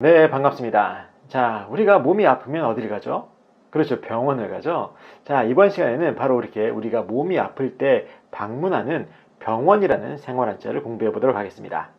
네, 반갑습니다. 자, 우리가 몸이 아프면 어디를 가죠? 그렇죠, 병원을 가죠. 자, 이번 시간에는 바로 이렇게 우리가 몸이 아플 때 방문하는 병원이라는 생활한자를 공부해 보도록 하겠습니다.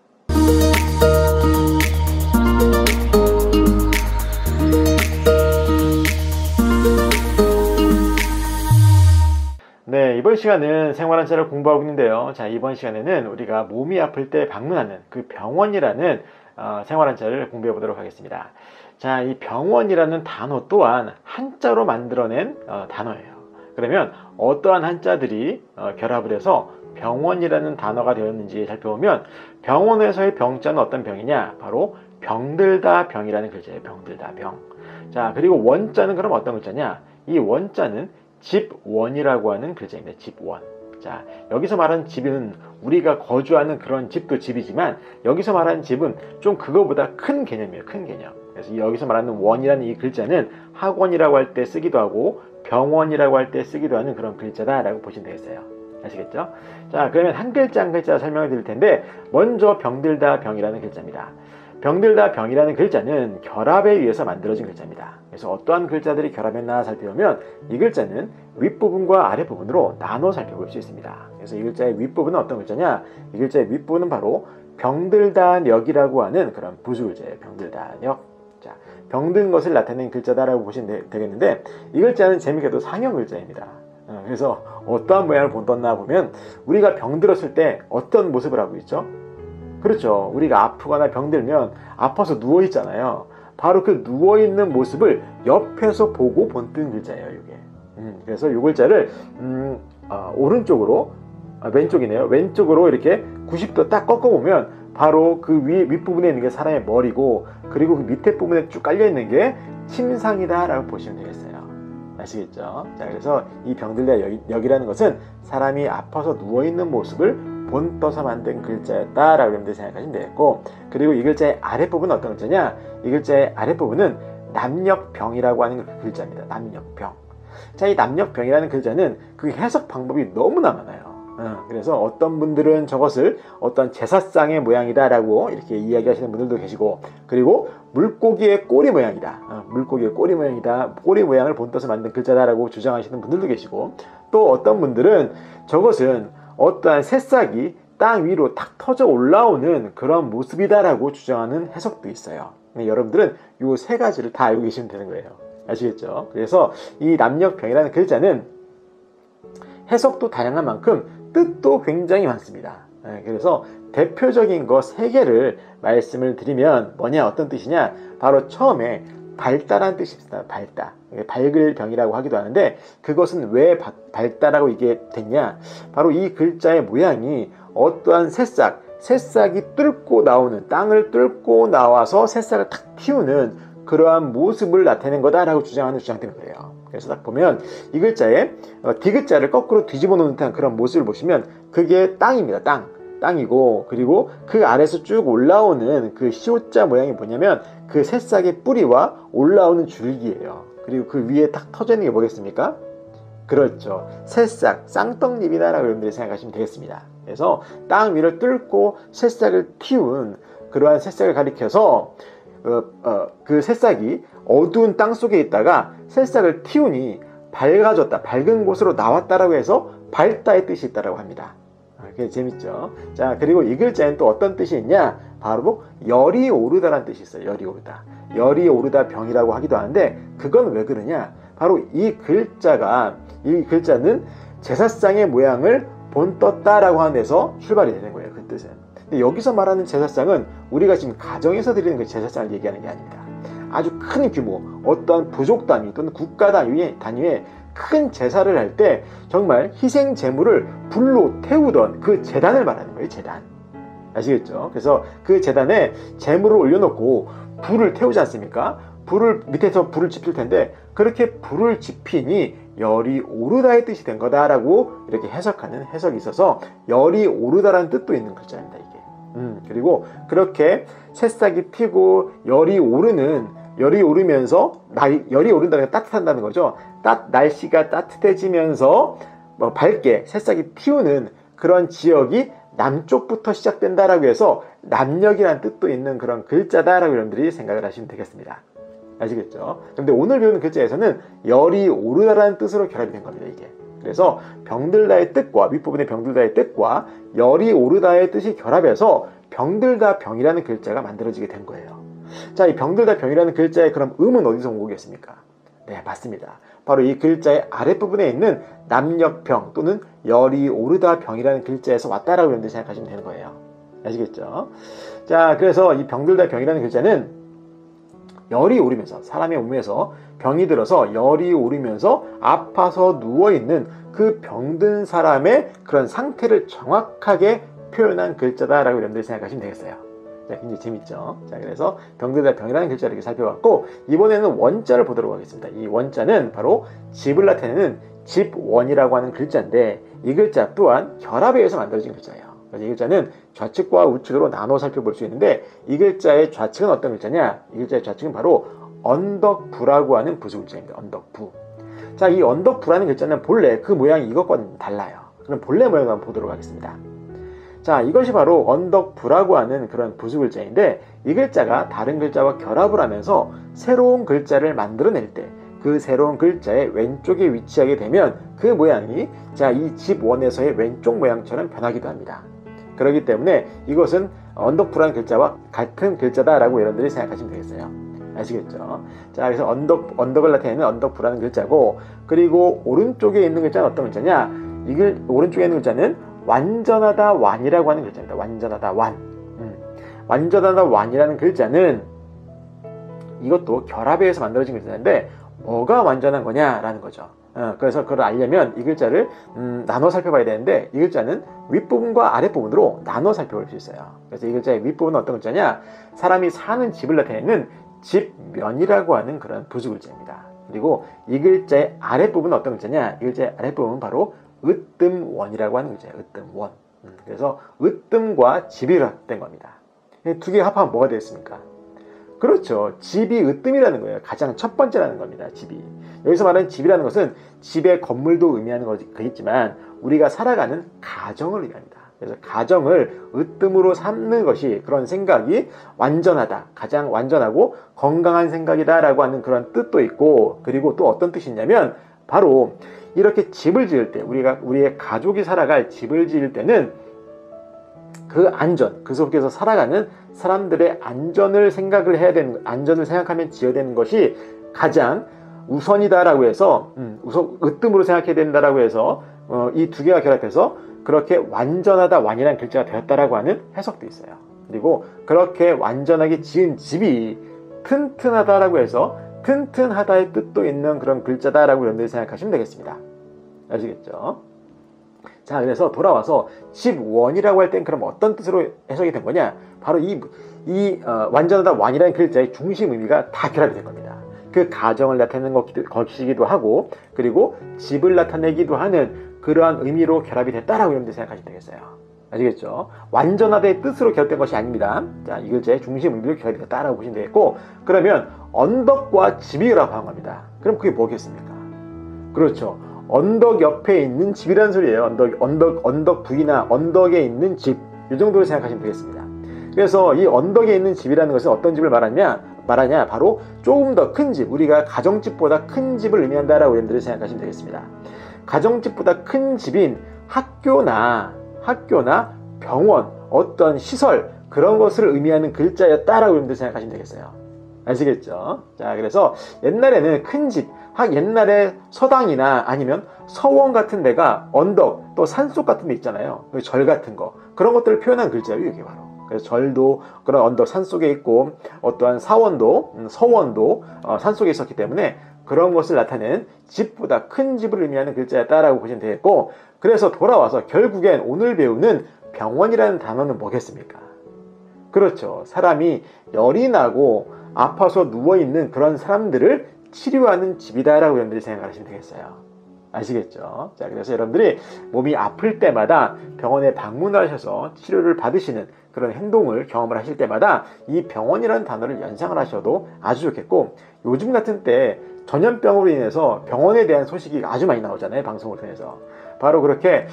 네, 이번 시간은 생활한자를 공부하고 있는데요. 자, 이번 시간에는 우리가 몸이 아플 때 방문하는 그 병원이라는 생활한자를 공부해 보도록 하겠습니다. 자, 이 병원이라는 단어 또한 한자로 만들어낸 단어예요. 그러면 어떠한 한자들이 결합을 해서 병원이라는 단어가 되었는지 살펴보면, 병원에서의 병자는 어떤 병이냐? 바로 병들다 병이라는 글자예요. 병들다 병. 자, 그리고 원자는 그럼 어떤 글자냐? 이 원자는 집원이라고 하는 글자입니다. 집원. 자, 여기서 말하는 집은 우리가 거주하는 그런 집도 집이지만, 여기서 말하는 집은 좀 그거보다 큰 개념이에요. 큰 개념. 그래서 여기서 말하는 원이라는 이 글자는 학원이라고 할 때 쓰기도 하고 병원이라고 할 때 쓰기도 하는 그런 글자다라고 보시면 되겠어요. 아시겠죠? 자, 그러면 한 글자 한 글자 설명을 드릴 텐데, 먼저 병들다 병이라는 글자입니다. 병들다 병이라는 글자는 결합에 의해서 만들어진 글자입니다. 그래서 어떠한 글자들이 결합했나 살펴보면, 이 글자는 윗부분과 아랫부분으로 나눠 살펴볼 수 있습니다. 그래서 이 글자의 윗부분은 어떤 글자냐? 이 글자의 윗부분은 바로 병들다력이라고 하는 그런 부수글자예요. 병들다력. 자, 병든 것을 나타내는 글자다라고 보시면 되겠는데, 이 글자는 재미있게도 상형 글자입니다. 그래서 어떠한 모양을 본떴나 보면, 우리가 병들었을 때 어떤 모습을 하고 있죠? 그렇죠. 우리가 아프거나 병들면 아파서 누워있잖아요. 바로 그 누워있는 모습을 옆에서 보고 본뜬 글자예요, 이게. 그래서 이 글자를 오른쪽으로, 왼쪽이네요. 왼쪽으로 이렇게 90도 딱 꺾어보면 바로 그 윗부분에 있는 게 사람의 머리고, 그리고 그 밑에 부분에 쭉 깔려있는 게 침상이다 라고 보시면 되겠어요. 아시겠죠? 자, 그래서 이 병들다력이라는 것은 사람이 아파서 누워있는 모습을 본떠서 만든 글자였다 라고 여러분들이 생각하시면 되겠고, 그리고 이 글자의 아랫부분은 어떤 글자냐? 이 글자의 아랫부분은 남력병이라고 하는 글자입니다. 남력병. 자, 이 남력병이라는 글자는 그 해석 방법이 너무나 많아요. 그래서 어떤 분들은 저것을 어떤 제사상의 모양이다 라고 이렇게 이야기하시는 분들도 계시고, 그리고 물고기의 꼬리 모양이다, 물고기의 꼬리 모양이다, 꼬리 모양을 본떠서 만든 글자다 라고 주장하시는 분들도 계시고, 또 어떤 분들은 저것은 어떠한 새싹이 땅 위로 탁 터져 올라오는 그런 모습이다 라고 주장하는 해석도 있어요. 여러분들은 이 세 가지를 다 알고 계시면 되는 거예요. 아시겠죠? 그래서 이 남력병이라는 글자는 해석도 다양한 만큼 뜻도 굉장히 많습니다. 그래서 대표적인 거 3개를 말씀을 드리면 뭐냐, 어떤 뜻이냐? 바로 처음에 밝다라는 뜻이 있습니다. 밝다. 밝을 병이라고 하기도 하는데, 그것은 왜 밝다라고 이게 됐냐? 바로 이 글자의 모양이 어떠한 새싹이 뚫고 나오는, 땅을 뚫고 나와서 새싹을 탁 틔우는 그러한 모습을 나타낸 거다라고 주장하는 주장 때문에 그래요. 그래서 딱 보면 이 글자에 디귿자를 거꾸로 뒤집어 놓은 듯한 그런 모습을 보시면 그게 땅입니다. 땅이고, 그리고 그 아래에서 쭉 올라오는 그 시옷자 모양이 뭐냐면 그 새싹의 뿌리와 올라오는 줄기예요. 그리고 그 위에 탁 터져 있는 게 뭐겠습니까? 그렇죠. 새싹, 쌍떡잎이다라고 여러분들이 생각하시면 되겠습니다. 그래서 땅 위를 뚫고 새싹을 틔운 그러한 새싹을 가리켜서 그 새싹이 어두운 땅 속에 있다가 새싹을 틔우니 밝아졌다, 밝은 곳으로 나왔다라고 해서 밝다의 뜻이 있다라고 합니다. 그게 재밌죠? 자, 그리고 이 글자에는 또 어떤 뜻이 있냐? 바로 열이 오르다라는 뜻이 있어요. 열이 오르다. 열이 오르다 병이라고 하기도 하는데, 그건 왜 그러냐? 바로 이 글자는 제사상의 모양을 본떴다라고 하는 데서 출발이 되는 거예요. 그 뜻은. 근데 여기서 말하는 제사상은 우리가 지금 가정에서 드리는 그 제사상을 얘기하는 게 아닙니다. 아주 큰 규모, 어떤 부족 단위 또는 국가 단위의 큰 제사를 할 때 정말 희생 제물을 불로 태우던 그 제단을 말하는 거예요. 제단. 아시겠죠? 그래서 그 제단에 제물을 올려놓고 불을 태우지 않습니까? 밑에서 불을 지필 텐데, 그렇게 불을 지피니 열이 오르다의 뜻이 된 거다라고 이렇게 해석하는 해석이 있어서 열이 오르다라는 뜻도 있는 글자입니다, 이게. 그리고 그렇게 새싹이 피고 열이 오르면서 열이 오른다는 게 따뜻한다는 거죠. 날씨가 따뜻해지면서 밝게 새싹이 피우는 그런 지역이 남쪽부터 시작된다라고 해서 남녘이라는 뜻도 있는 그런 글자다라고 여러분들이 생각을 하시면 되겠습니다. 아시겠죠? 그런데 오늘 배우는 글자에서는 열이 오르다라는 뜻으로 결합이 된 겁니다, 이게. 그래서 병들다의 뜻과 윗부분의 병들다의 뜻과 열이 오르다의 뜻이 결합해서 병들다 병이라는 글자가 만들어지게 된 거예요. 자, 이 병들다 병이라는 글자의 그럼 음은 어디서 온 거겠습니까? 네, 맞습니다. 바로 이 글자의 아랫부분에 있는 남녘병 또는 열이 오르다 병이라는 글자에서 왔다라고 여러분들 생각하시면 되는 거예요. 아시겠죠? 자, 그래서 이 병들다 병이라는 글자는 열이 오르면서 사람의 몸에서 병이 들어서 열이 오르면서 아파서 누워있는 그 병든 사람의 그런 상태를 정확하게 표현한 글자다라고 여러분들이 생각하시면 되겠어요. 자, 굉장히 재밌죠? 자, 그래서 병들다 병이라는 글자를 이렇게 살펴봤고, 이번에는 원자를 보도록 하겠습니다. 이 원자는 바로 집을 나타내는 집원이라고 하는 글자인데, 이 글자 또한 결합에 의해서 만들어진 글자예요. 그래서 이 글자는 좌측과 우측으로 나눠 살펴볼 수 있는데, 이 글자의 좌측은 어떤 글자냐? 이 글자의 좌측은 바로 언덕부라고 하는 부수글자입니다. 언덕부. 자, 이 언덕부라는 글자는 본래 그 모양이 이것과는 달라요. 그럼 본래 모양을 한번 보도록 하겠습니다. 자, 이것이 바로 언덕부라고 하는 그런 부수글자인데, 이 글자가 다른 글자와 결합을 하면서 새로운 글자를 만들어낼 때 그 새로운 글자의 왼쪽에 위치하게 되면 그 모양이 자, 이 집원에서의 왼쪽 모양처럼 변하기도 합니다. 그렇기 때문에 이것은 언덕부라는 글자와 같은 글자다라고 여러분들이 생각하시면 되겠어요. 아시겠죠? 자, 그래서 언덕을 나타내는 언덕부라는 글자고, 그리고 오른쪽에 있는 글자는 어떤 글자냐? 오른쪽에 있는 글자는 완전하다 완이라고 하는 글자입니다. 완전하다 완. 완전하다 완이라는 글자는 이것도 결합에 의해서 만들어진 글자인데, 뭐가 완전한 거냐라는 거죠. 그래서 그걸 알려면 이 글자를 나눠 살펴봐야 되는데, 이 글자는 윗부분과 아랫부분으로 나눠 살펴볼 수 있어요. 그래서 이 글자의 윗부분은 어떤 글자냐? 사람이 사는 집을 나타내는 집면이라고 하는 그런 부수글자입니다. 그리고 이 글자의 아랫부분은 어떤 글자냐? 이 글자의 아랫부분은 바로 으뜸원이라고 하는 글자예요. 으뜸원. 그래서 으뜸과 집이 합된 겁니다. 두 개 합하면 뭐가 되겠습니까? 그렇죠. 집이 으뜸이라는 거예요. 가장 첫 번째라는 겁니다. 집이. 여기서 말하는 집이라는 것은 집의 건물도 의미하는 거겠지만 우리가 살아가는 가정을 의미합니다. 그래서 가정을 으뜸으로 삼는 것이, 그런 생각이 완전하다, 가장 완전하고 건강한 생각이다라고 하는 그런 뜻도 있고, 그리고 또 어떤 뜻이 있냐면 바로 이렇게 집을 지을 때, 우리의 가족이 살아갈 집을 지을 때는 그 안전, 그 속에서 살아가는 사람들의 안전을 생각하면 지어야 되는 것이 가장 우선이다라고 해서, 으뜸으로 생각해야 된다라고 해서, 이 두 개가 결합해서 그렇게 완전하다 완이라는 글자가 되었다라고 하는 해석도 있어요. 그리고 그렇게 완전하게 지은 집이 튼튼하다라고 해서 튼튼하다의 뜻도 있는 그런 글자다라고 여러분들이 생각하시면 되겠습니다. 아시겠죠? 자, 그래서 돌아와서 집원이라고 할 땐 그럼 어떤 뜻으로 해석이 된 거냐? 바로 완전하다 완이라는 글자의 중심 의미가 다 결합이 된 겁니다. 그 가정을 나타내는 것이기도 하고, 그리고 집을 나타내기도 하는 그러한 의미로 결합이 됐다라고 여러분들 생각하시면 되겠어요. 아시겠죠? 완전하다의 뜻으로 결합된 것이 아닙니다. 자, 이 글자의 중심 의미로 결합이 됐다라고 보시면 되겠고, 그러면 언덕과 집이라고 한 겁니다. 그럼 그게 뭐겠습니까? 그렇죠. 언덕 옆에 있는 집이라는 소리예요. 언덕 부위나 언덕에 있는 집, 이 정도로 생각하시면 되겠습니다. 그래서 이 언덕에 있는 집이라는 것은 어떤 집을 말하냐? 바로 조금 더 큰 집, 우리가 가정집보다 큰 집을 의미한다라고 여러분들이 생각하시면 되겠습니다. 가정집보다 큰 집인 학교나 병원, 어떤 시설, 그런 것을 의미하는 글자였다라고 여러분들 생각하시면 되겠어요. 아시겠죠? 자, 그래서 옛날에는 큰 집, 옛날에 서당이나 아니면 서원 같은 데가 언덕, 또 산속 같은 데 있잖아요. 절 같은 거, 그런 것들을 표현한 글자예요, 이게 바로. 그래서 절도 그런 언덕 산속에 있고, 어떠한 서원도 산속에 있었기 때문에 그런 것을 나타낸 집보다 큰 집을 의미하는 글자였다라고 보시면 되겠고, 그래서 돌아와서 결국엔 오늘 배우는 병원이라는 단어는 뭐겠습니까? 그렇죠. 사람이 열이 나고 아파서 누워있는 그런 사람들을 치료하는 집이다라고 여러분들이 생각하시면 되겠어요. 아시겠죠? 자, 그래서 여러분들이 몸이 아플 때마다 병원에 방문을 하셔서 치료를 받으시는 그런 행동을 경험을 하실 때마다 이 병원이라는 단어를 연상을 하셔도 아주 좋겠고, 요즘 같은 때 전염병으로 인해서 병원에 대한 소식이 아주 많이 나오잖아요, 방송을 통해서. 바로 그렇게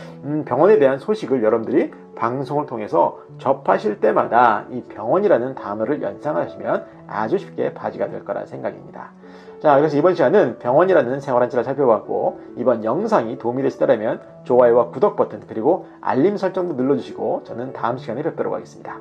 병원에 대한 소식을 여러분들이 방송을 통해서 접하실 때마다 이 병원이라는 단어를 연상하시면 아주 쉽게 바지가 될 거라 생각입니다. 자, 그래서 이번 시간은 병원이라는 생활한자를 살펴봤고, 이번 영상이 도움이 되시더라면 좋아요와 구독 버튼 그리고 알림 설정도 눌러주시고 저는 다음 시간에 뵙도록 하겠습니다.